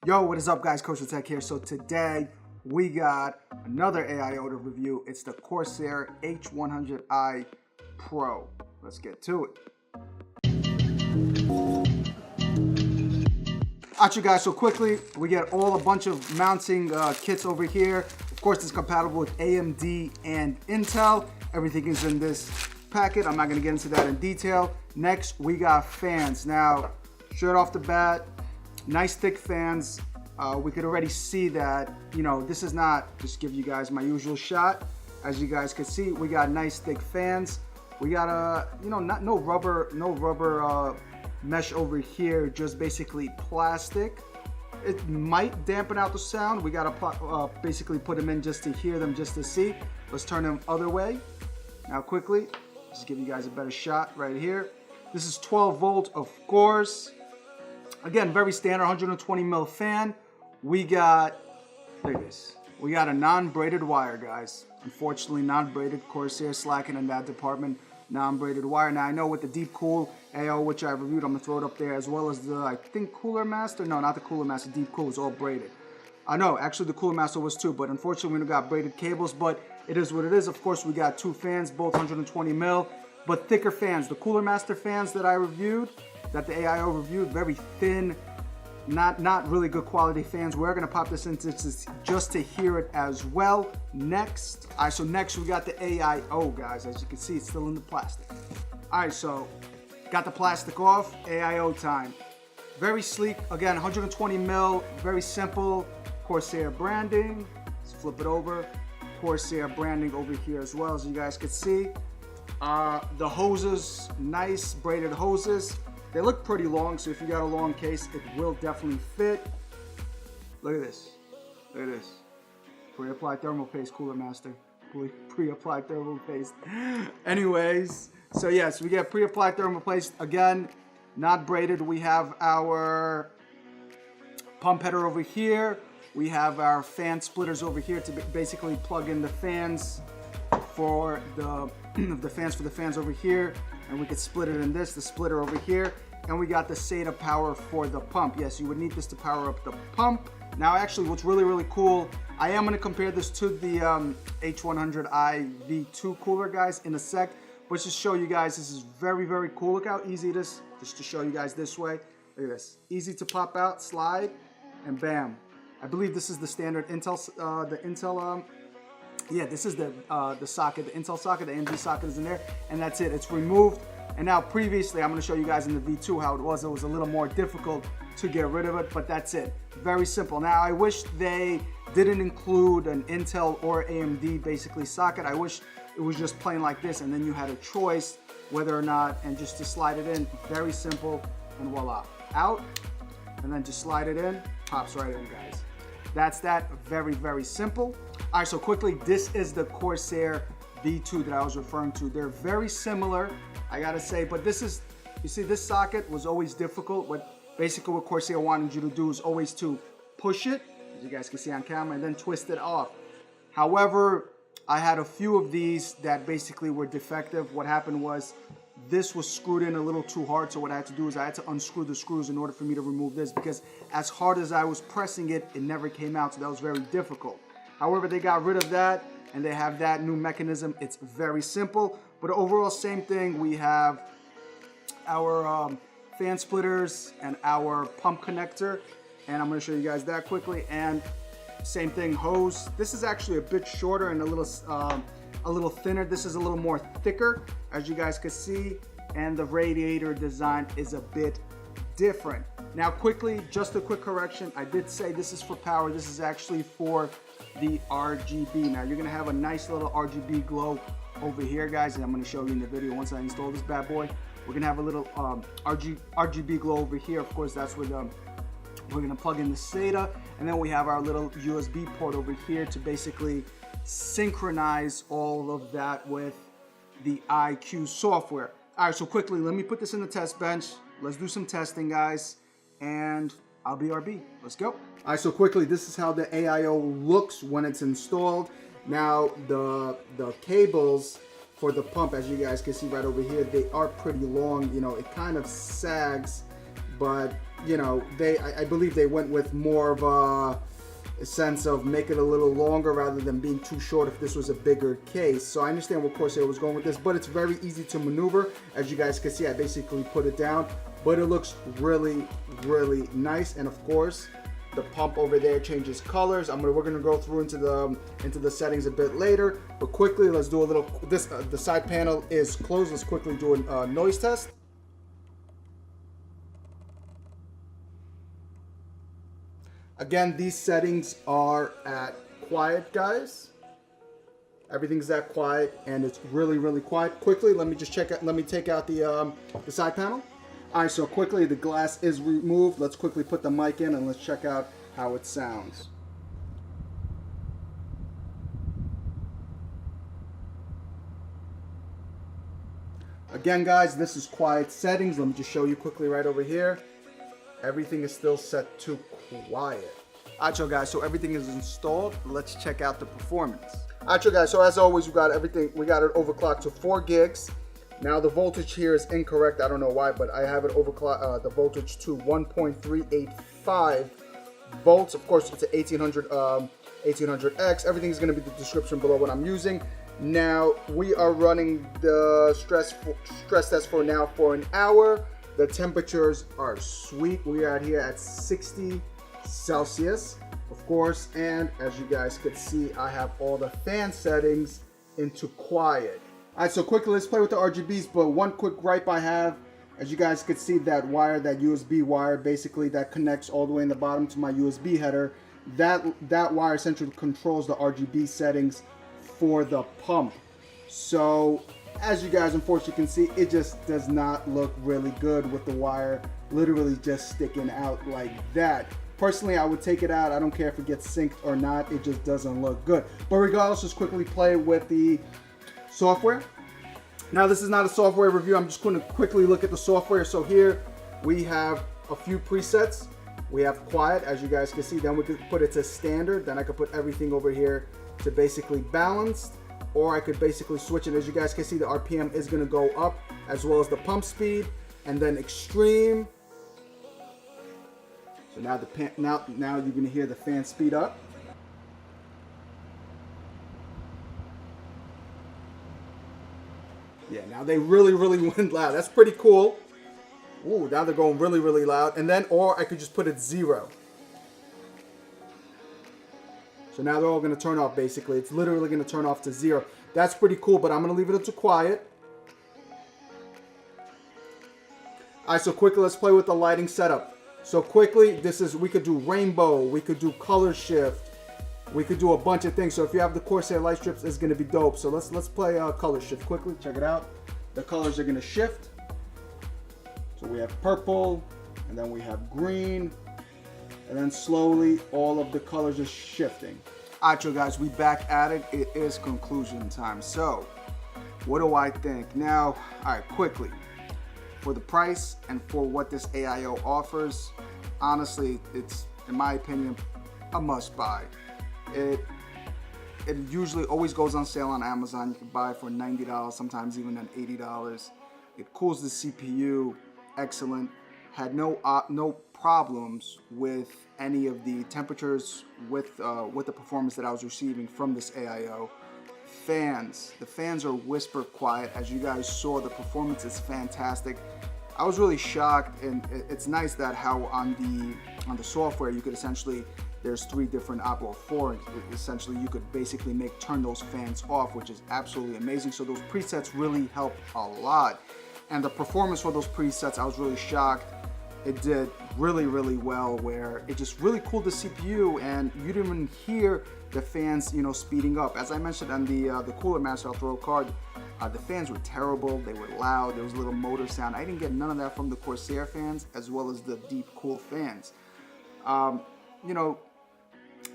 Yo, what is up guys, KosherTech here. So today we got another AIO to review. It's the Corsair H100i Pro. Let's get to it. Alright you guys, so quickly, we get a bunch of mounting kits over here. Of course, it's compatible with AMD and Intel. Everything is in this packet. I'm not going to get into that in detail. Next, we got fans. Now, straight off the bat, nice thick fans. We could already see that, this is not, just give you guys my usual shot. As you guys can see, we got nice thick fans. We got no rubber mesh over here, just basically plastic. It might dampen out the sound. We gotta basically put them in just to hear them, just to see. Let's turn them other way. Now quickly, just give you guys a better shot right here. This is 12 volt, of course. Again, very standard 120 mil fan. We got, look at this. We got a non-braided wire, guys. Unfortunately, non-braided. Corsair slacking in that department. Non-braided wire. Now I know with the Deep Cool AIO, which I reviewed, I'm gonna throw it up there, as well as the, I think, Cooler Master. No, not the Cooler Master. Deep Cool is all braided. No, actually the Cooler Master was too, but unfortunately we don't got braided cables. But it is what it is. Of course, we got two fans, both 120 mil, but thicker fans. The Cooler Master fans that I reviewed, that the AIO reviewed, very thin, not really good quality fans. We're gonna pop this into just to hear it as well. Next, all right, so next we got the AIO, guys. As you can see, it's still in the plastic. All right, so got the plastic off. AIO time. Very sleek. Again, 120 mil. Very simple. Corsair branding. Let's flip it over. Corsair branding over here as well, as you guys can see. The hoses, nice braided hoses. They look pretty long, so if you got a long case, it will definitely fit. Look at this. Look at this. Pre-applied thermal paste, Cooler Master. Pre-applied thermal paste. Anyways, so yes, we get pre-applied thermal paste. Again, not braided. We have our pump header over here. We have our fan splitters over here to basically plug in the fans for the fans over here. And we could split it in this, the splitter over here. And we got the SATA power for the pump. Yes, you would need this to power up the pump. Now, actually, what's really, really cool, I am going to compare this to the H100i V2 cooler, guys, in a sec. But just show you guys, this is very, very cool. Look how easy it is, just to show you guys this way. Look at this. Easy to pop out, slide, and bam. I believe this is the standard Intel, yeah, this is the socket, the Intel socket, the AMD socket is in there, and that's it. It's removed. And now previously, I'm going to show you guys in the V2 how it was. It was a little more difficult to get rid of it, but that's it. Very simple. Now, I wish they didn't include an Intel or AMD basically socket. I wish it was just plain like this, and then you had a choice whether or not, and just to slide it in. Very simple, and voila. Out, and then just slide it in, pops right in, guys. That's that. Very, very simple. All right, so quickly, this is the Corsair V2 that I was referring to. They're very similar, I gotta say, but this is, you see, this socket was always difficult. Basically what Corsair wanted you to do is always to push it, as you guys can see on camera, and then twist it off. However, I had a few of these that basically were defective. What happened was this was screwed in a little too hard, so what I had to do is I had to unscrew the screws in order for me to remove this, because as hard as I was pressing it, it never came out, so that was very difficult. However, they got rid of that, and they have that new mechanism. It's very simple, but overall, same thing. We have our fan splitters and our pump connector, and I'm going to show you guys that quickly. And same thing, hose. This is actually a bit shorter and a little thinner. This is a little more thicker, as you guys can see, and the radiator design is a bit different. Now, quickly, just a quick correction. I did say this is for power. This is actually for the RGB. Now, you're gonna have a nice little RGB glow over here, guys, and I'm gonna show you in the video once I install this bad boy. We're gonna have a little RGB glow over here. Of course, that's where we're gonna plug in the SATA, and then we have our little USB port over here to basically synchronize all of that with the iCue software. All right, so quickly, let me put this in the test bench. Let's do some testing, guys, and I'll be RB. Let's go. All right, so quickly, this is how the AIO looks when it's installed. Now, the cables for the pump, as you guys can see right over here, they are pretty long. You know, it kind of sags, but you know, I believe they went with more of a sense of make it a little longer rather than being too short if this was a bigger case. So I understand what Corsair was going with this, but it's very easy to maneuver. As you guys can see, I basically put it down, but it looks really, really nice. And of course, the pump over there changes colors. We're gonna go through into the settings a bit later, but quickly let's do a little. The side panel is closed. Let's quickly do a noise test. Again, these settings are at quiet, guys. Everything's at quiet, and it's really, really quiet. Quickly, let me just check out. Let me take out the side panel. All right, so quickly the glass is removed. Let's quickly put the mic in and let's check out how it sounds. Again, guys, this is quiet settings. Let me just show you quickly right over here. Everything is still set to quiet. Alright, so guys, so everything is installed. Let's check out the performance. Alright, so guys, so as always, we got everything. We got it overclocked to 4 gigs. Now the voltage here is incorrect. I don't know why, but I have it overclocked the voltage to 1.385 volts. Of course, it's an 1800X. Everything is going to be the description below what I'm using. Now we are running the stress test for now for an hour. The temperatures are sweet. We are here at 60 Celsius, of course, and as you guys could see, I have all the fan settings into quiet. All right, so quickly, let's play with the RGBs, but one quick gripe I have, as you guys could see, that wire, that USB wire, basically that connects all the way in the bottom to my USB header, that wire essentially controls the RGB settings for the pump. So as you guys unfortunately can see, it just does not look really good with the wire literally just sticking out like that. Personally, I would take it out. I don't care if it gets synced or not. It just doesn't look good. But regardless, let's quickly play with the software. Now, this is not a software review. I'm just going to quickly look at the software. So here we have a few presets. We have quiet, as you guys can see. Then we could put it to standard. Then I could put everything over here to basically balanced. Or I could basically switch it. As you guys can see, the RPM is going to go up, as well as the pump speed. And then extreme. So now now you're going to hear the fan speed up. Yeah, now they really went loud. That's pretty cool. Ooh, now they're going really loud. And then, or I could just put it 0. So now they're all going to turn off, basically. It's literally going to turn off to 0. That's pretty cool, but I'm going to leave it to quiet. All right, so quickly, let's play with the lighting setup. So quickly, we could do rainbow, we could do color shift, we could do a bunch of things. So if you have the Corsair light strips, it's going to be dope. So let's play color shift quickly. Check it out. The colors are going to shift. So we have purple, and then we have green, and then slowly all of the colors are shifting. All right, so guys, we back at it. It is conclusion time. So what do I think? Now, all right, quickly. For the price and for what this AIO offers, honestly, it's, in my opinion, a must buy. It usually always goes on sale on Amazon. You can buy it for $90, sometimes even at $80. It cools the CPU, excellent. Had no problems with any of the temperatures with the performance that I was receiving from this AIO. The fans are whisper quiet. As you guys saw, the performance is fantastic. I was really shocked, and it's nice that how on the software you could essentially, there's 3 different well 4 essentially, you could basically turn those fans off, which is absolutely amazing. So those presets really help a lot, and the performance for those presets, I was really shocked. It did really well, where it just really cooled the CPU, and you didn't even hear the fans, speeding up. As I mentioned on the Cooler Master, I'll throw a card. The fans were terrible. They were loud. There was a little motor sound. I didn't get none of that from the Corsair fans, as well as the deep cool fans.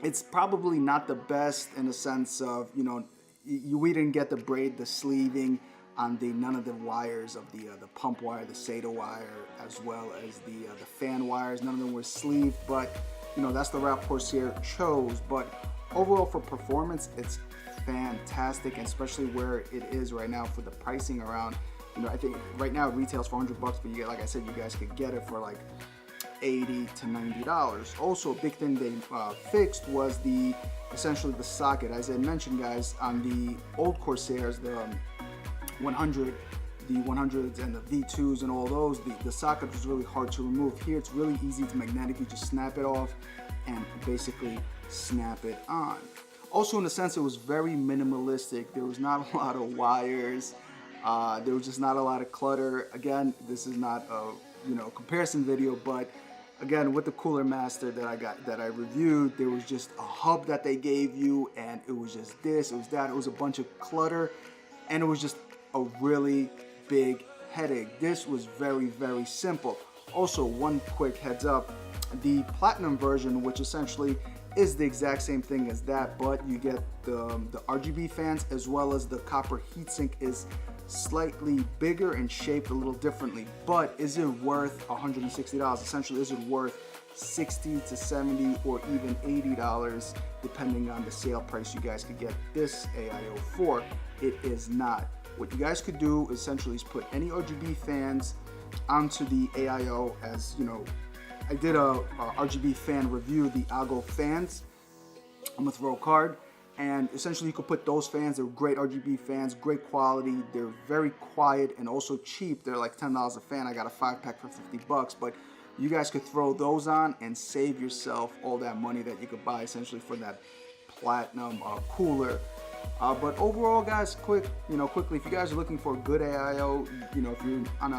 It's probably not the best in the sense of, we didn't get the braid, the sleeving on none of the wires of the pump wire, the SATA wire, as well as the fan wires. None of them were sleeved, but that's the route Corsair chose. But overall, for performance, it's fantastic, and especially where it is right now for the pricing around. I think right now it retails for $100, but you get, like I said, you guys could get it for like $80 to $90. Also, a big thing they fixed was essentially the socket. As I mentioned, guys, on the old Corsairs, the 100, the 100s and the V2s and all those, the socket was really hard to remove. Here, it's really easy to magnetically just snap it off and basically snap it on. Also, in a sense, it was very minimalistic. There was not a lot of wires. There was just not a lot of clutter. Again, this is not a comparison video, but again, with the Cooler Master that I reviewed, there was just a hub that they gave you, and it was just this, it was that, it was a bunch of clutter, and it was just a really big headache. This was very, very simple. Also, one quick heads up, the Platinum version, which essentially is the exact same thing as that, but you get the RGB fans as well as the copper heatsink is slightly bigger and shaped a little differently. But is it worth $160? Essentially, is it worth $60 to $70 or even $80 depending on the sale price you guys could get this AIO for? It is not. What you guys could do essentially is put any RGB fans onto the AIO. As you know, I did a RGB fan review, the AIO fans. I'm gonna throw a card, and essentially you could put those fans. They're great RGB fans, great quality. They're very quiet and also cheap. They're like $10 a fan. I got a 5-pack for $50, but you guys could throw those on and save yourself all that money that you could buy essentially for that Platinum cooler. But overall, guys, quickly, if you guys are looking for a good AIO, if you're on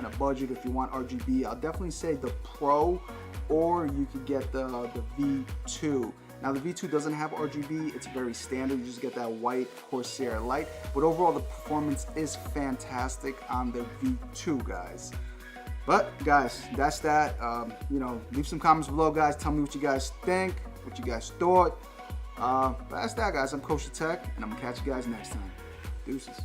a budget, if you want RGB, I'll definitely say the Pro, or you could get the V2. Now, the V2 doesn't have RGB. It's very standard. You just get that white Corsair light. But overall, the performance is fantastic on the V2, guys. But, guys, that's that. Leave some comments below, guys. Tell me what you guys think, what you guys thought. But that's that, guys. I'm KosherTech, and I'm going to catch you guys next time. Deuces.